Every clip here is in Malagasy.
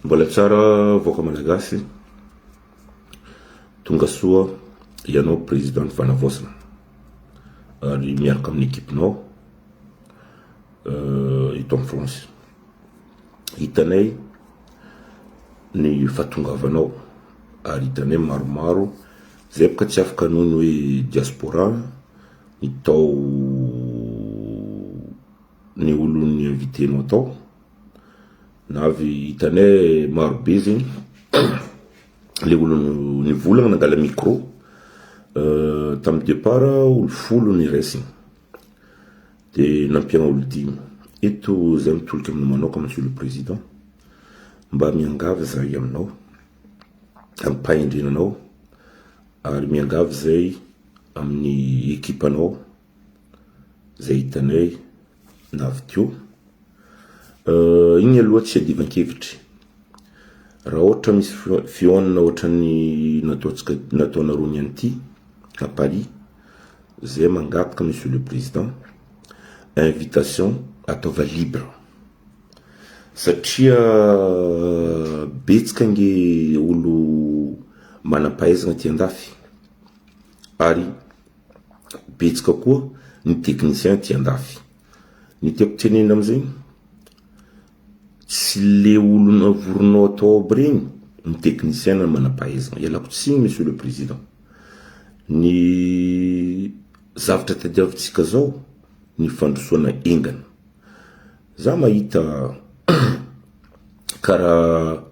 Mbola tsara voaka malagasy tonga soa ianao président fanavosana ary miaraka amin'ny équipenao ito en France. Hitanay ny fahatongavanao ary hitanay maromaro zay boka tsy afaka noho ny hoe diaspora ny tao ny olo ny invitenao atao navy hitanay marobe zegny le olo ny volagna nangala micro tamin'ny départ olo folo ny raisiny de nampiagna olo dimy eto zay mitolika amin'ny manoka monsieur le président mba miangavy zay aminao ampahendrenanao ary miangavy zay amin'ny équipenao zay hitanay navy teo igny aloha tsy adivan-kevitry raha ohatra misy fionana ohatra ny nataonareo ny anty à Paris zay mangataka monsieur le président invitation ataova libre satria betsaka nge olo manam-pahaizana ty andafy ary betsaka koa ny technicien ty andafy ny tiako tenena amizay tsy le olo navoronao atao aby regny ny technicien na manam-pahaizana ialako tsiny monsieur le président ny zavatra tadiavitsika zao ny fandrosoana engana za mahita karaha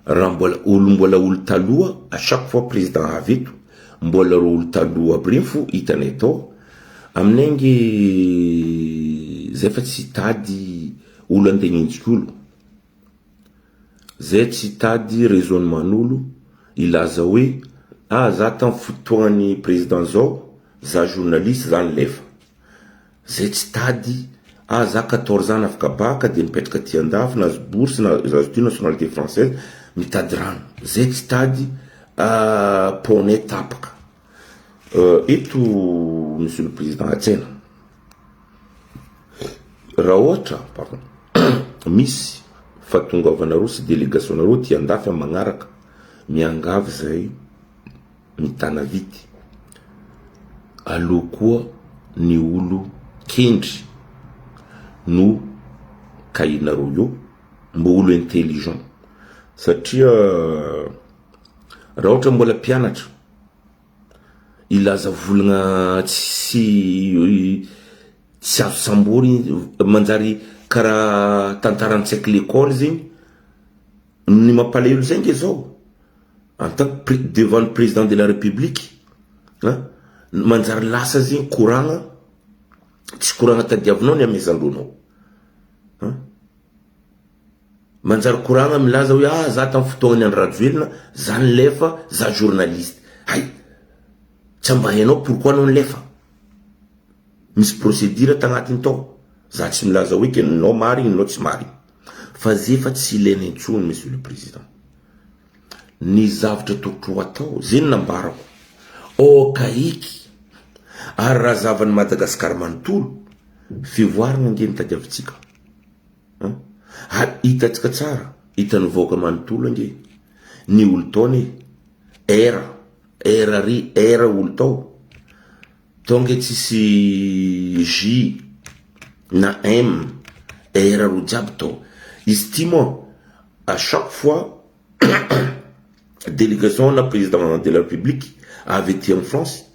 raha mbola olo taloha à chaque fois président avy eto mbola ro olo taloha aby regny fo hitanay atao aminay nge zay fa tsy tady olo andegnentsika olo zay tsy tady raisonnementn'olo ilaza hoe za tamin'ny fotoan'ny président zao za journaliste za nilefa zay tsy tady za 14 ans afaka baka de mipetraka ty andafy nazo bourse nazo ty nationalité française mitady rano zay tsy tady poney tapaka eto monsieur le président atsena raha ohatra pardon misy fahatongavanareo sy délégationareo ty andafy amin'ny magnaraka miangavy zay mitana vity aloha koa ny olo kendry no kainareo io mba olo intelligent satria raha ohatra mbola mpianatra ilaza volagna tsy azo sambory manjary karaha tantarantsaiky l'école zegny ny mampalahelo zay nge zao en tant que devant le président de la république manjary lasa zegny koragna tsy koragna tadiavinao ny amezandronao manjary koragna milaza hoe za tamin'ny fotoagnany andro rajoelina za nilefa za journaliste hay tsy mba hainao pourquoi anao nilefa misy procédure tagnatiny tao za tsy milaza hoe ke nao marigny nao tsy marigny fa zefa tsy ilaina intsony monsieur le président ny zavatra tokotro atao zeny nambarako okaiky ary raha zavany Madagasikara manontolo fivoarana nge nitadiavitsika hitatsika tsara hitany voaka manontolo nge ny olo taony era olo tao tonga tsisy J na M era ro jiaby tao izy ty moa à chaque fois délégation na président de la République avy ety en France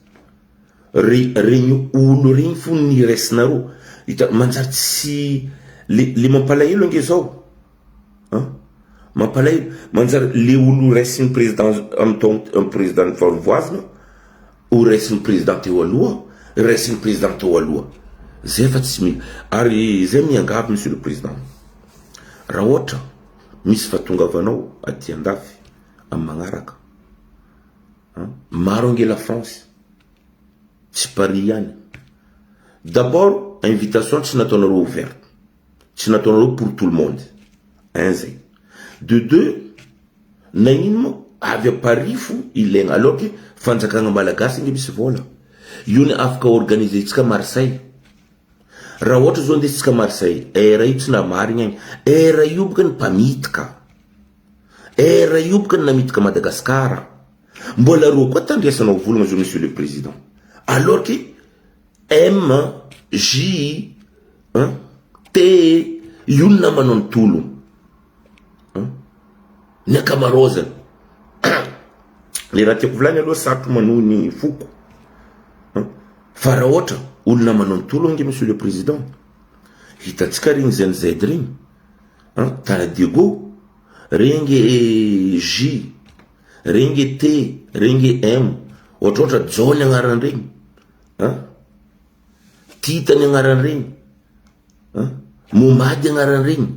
regny olo regny fo ny raisinareo manjary tsy le mampalahelo nge zao mampalahelo manjary le olo raisin'ny président amin'ny président ny farovoazina o raisin'ny président teo aloha raisin'ny président teo aloha zay fa tsy ary zay miangavy monsieur le président raha ohatra misy fahatongavanao aty andafy amin'ny magnaraka maro ange la France tsy Paris ihany d'abord invitation tsy nataonareo ouverte tsy nataonareo pour tout le monde zay de deux na ino moa avy à Paris fo ilaigna alors que fanjakagna malagasy nge misy vola io ny afaka organiser tsika Marseille raha ohatra zao ndesitsika Marseille era io tsy namarigna era io boka ny mpamitika raha io boka namiditra Madagasikara mbola roa koa tandresanao volagna zao monsieur le président alors que M J T io namanao ny tologno ny akamarozana le raha tiako volany aloha sarotra manohy ny foko fa raha ohatra olona manao ny tologno nge monsieur le président hitatsika regny zany zaid regny Taradego regny J regny T regny M ohatrohatra John agnaran regny Titany agnaran regny Momady agnaran regny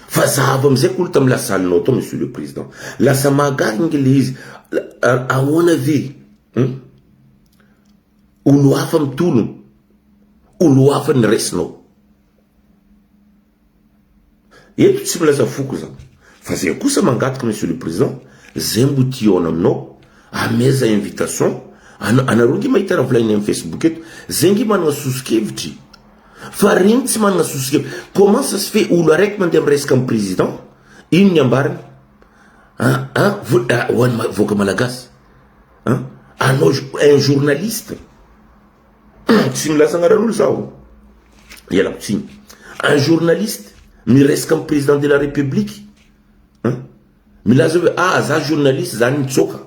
fa zahava amizay kolo tamy lasalinao tao monsieur le président lasa mahagaga nge le izy ahoana ve olo hafa mitologno olo hafa ny resinao eto tsy milaza foko zao fa zay kosa mangataka monsieur le président zay mbo tiona aminao ameza invitation anareo nge mahita raha volainy amin'ny Facebook eto zay nge manana sosikevitry fa regny tsy manana sosikevitry comment ça se fait olo araiky mandeha miresaka amin'ny président ino ny ambariny hoany voaka malagasy anao un journaliste tsy milaza agnaran'olo zao ialako tsiny un journaliste miresaka amin'ny président de la république milaza hoe za journaliste zany mitsoka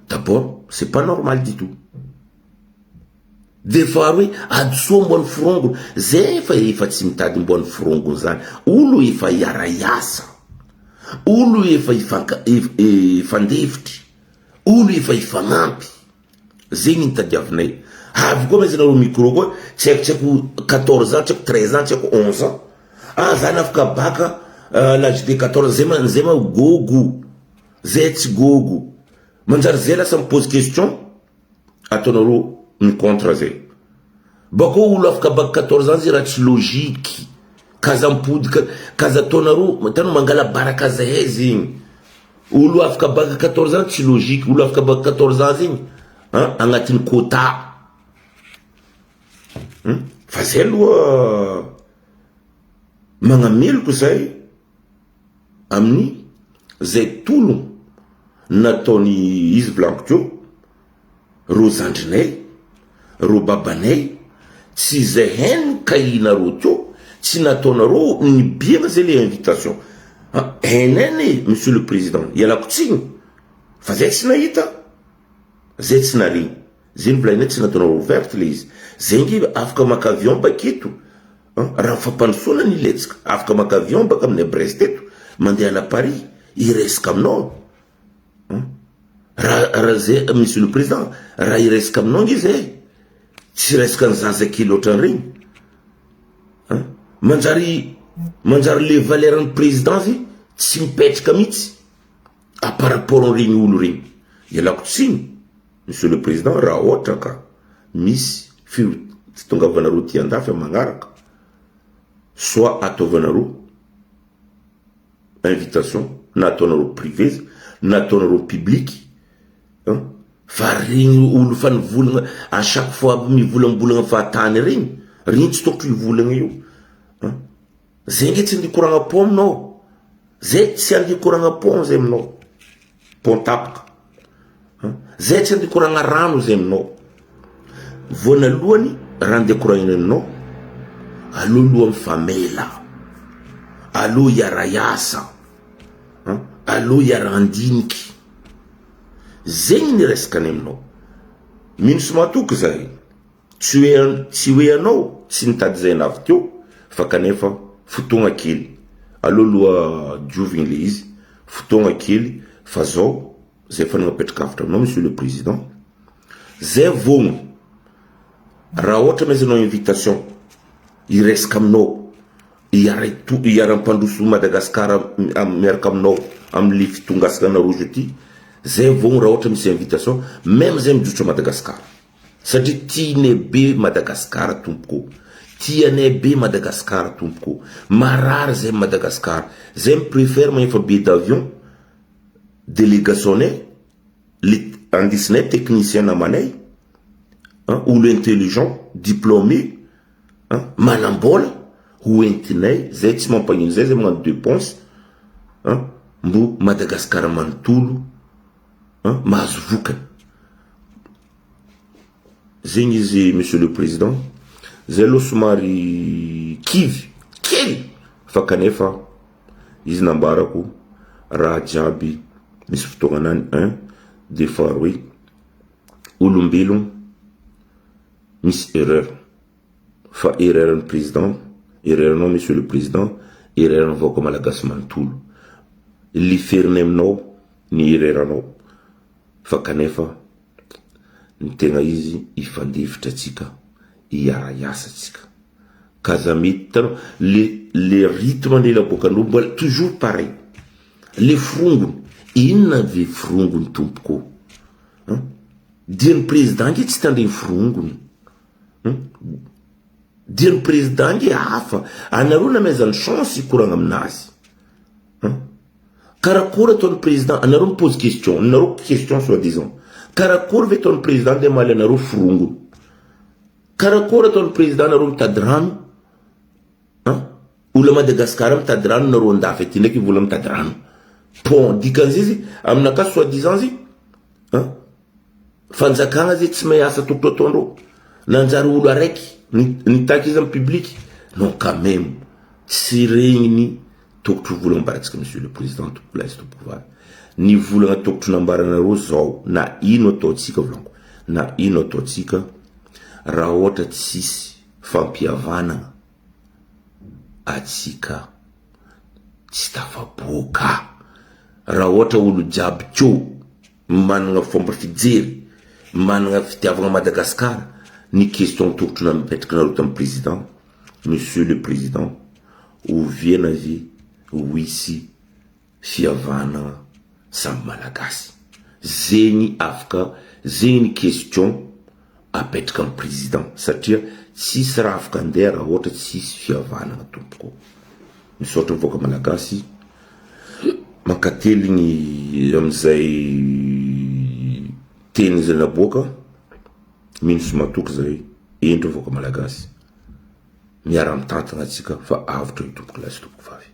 d'abord c'est pas normal du tout de fa hoe adosoa mbony firongono zay efa tsy mitady mbony firongony zany olo efa iara-iasa olo efa ifandefitry olo efa ifanampy zegny nitadiavinay avy koa mazy nareo micro koa tsy haiko 14 ans tsy haiko 13 ans tsy haiko 11 ans zany afaka baka l'âge de 14 zay ma gogo zay tsy gogo manjary zay lasa mipose question ataonareo micontre zay bako olo afaka baka 14 ans zay raha tsy logique kaza mpody kaza ataonareo tano mangala baraka zay zegny olo afaka baka 14 ans tsy logique olo afaka baka 14 ans zegny agnatin'ny quota fa zay aloha magnameloko zay amin'ny zay tologno nataony izy blanco teo ro zandrinay ro babanay tsy zay hainy kahinareo teo tsy nataonareo nibiana zay le invitation hainany monsieur le président ialako tsigny fa zay tsy nahita zay tsy nareny zay ny volainay tsy nataonareo ouverte le izy zay nge afaka maka avion baketo raha fampandrosoana ny letsika afaka maka avion baka amin'ny Brest eto mandeha na Paris iresaka aminao raha zay monsieur le président raha iresaka aminao nge zay tsy resaka ny zazakely ohatran'regny manjary le valeran'ny président zay tsy mipetraka mihitsy par rapport an'regny olo regny ialako tsiny monsieur le président raha ohatra ka misy fitongavana ty andafy magnaraka soit ataovanareo invitation na ataonareo privé na ataonareo public fa regny olo fa nivolagna à chaque fois mivolagna fahatany regny tsy tokotry ivolagna io zay nge tsy andikoragna po aminao zay tsy andikoragna po zay aminao pontapaka zay tsy andikoragna rano zay aminao voanalohany raha andekoragna aminao aloha mifamela aloha iara-iasa aloha iara-andiniky zegny ny resakany aminao mino sy matoky zay tsy hoe anao tsy nitady zay navy teo fa kanefa fotoagna kely aloha diovigny le izy fotoagna kely fa zao zay fa nagnapetraka afatra aminao monsieur le président zay vogno raha ohatra mezanao invitation iresaka aminao iara-mpandroso Madagasikara miaraka aminao amle fitongasana rozy ty zay vogno raha ohatra misy invitation même zay mijotra Madagasikara satria tianay be Madagasikara tompoko tianay be Madagasikara tompoko marary zay Madagasikara zay mipréfère manefa billet d'avion délégationné andisinay technicien namanay olo intelligent diplômé manambola ho entinay zay tsy mampagnino zay magnano dépense mbo Madagasikara manontolo mahazo vokany. Zegny izy monsieur le président, zay aloha somary kivy kely fa kanefa izy nambarako raha jiaby misy fotoagnanany des fois hoe olombelogno misy erreur, fa erreur président, erreur non monsieur le président, erreur vahoaka malagasy manontolo, liferiny aminao ny erreur anao, fa kanefa ny tegna izy ifandefitra atsika, iara-iasa atsika. Kazamity tanao le rythme nela bokan'olo mbola toujours pareil. Le frongony, inona ve frongony tompoko? Dian'ny président nge tsy tandreny frongony. Dian'ny président nge hafa, anareo namezany chance ikoragna aminazy. Karakory ataon'ny président, anareo mipose question, anareo question soi-disant. Karakory ve ataon'ny président de maly anareo frongony? Karakory ataon'ny président anareo mitady rano? Olo Madagasikara mitady rano, anareo andafy aty ndraiky vola mitady rano. Pon dikan'izy aminaka soi-disant zy fanjakagna zay tsy mahay asa tokony ataondreo, nanjary olo araiky nitaky izy amin'ny public. Non quand même tsy regniny tokotry volagna ambaratsika monsieur le président tompoko lazy tompoko vavy. Ny volagna tokotry nambaranareo zao, na ino ataotsika volanko, na ino ataotsika raha ohatra tsisy fampihavanana atsika tsy tafaboaka. Raha ohatra olo jiaby keo managna fomba fijery, managna fitiavagna Madagasikara, ny question tokotry na mipetraka nareo tamin'ny président, monsieur le président, oviana ve hoisy fihavanana samby malagasy? Zegny afaka, zegny ny question apetraka amin'ny président, satria tsisy raha afaka andeha raha ohatra tsisy fihavanana tompoko. Misaotra mivoaka malagasy, mankately ny amizay teny zay naboaka, mino somatoky zay endro mivoaka malagasy, miara mitantagna atsika fa avotra io tompoko lazy tompoko vavy.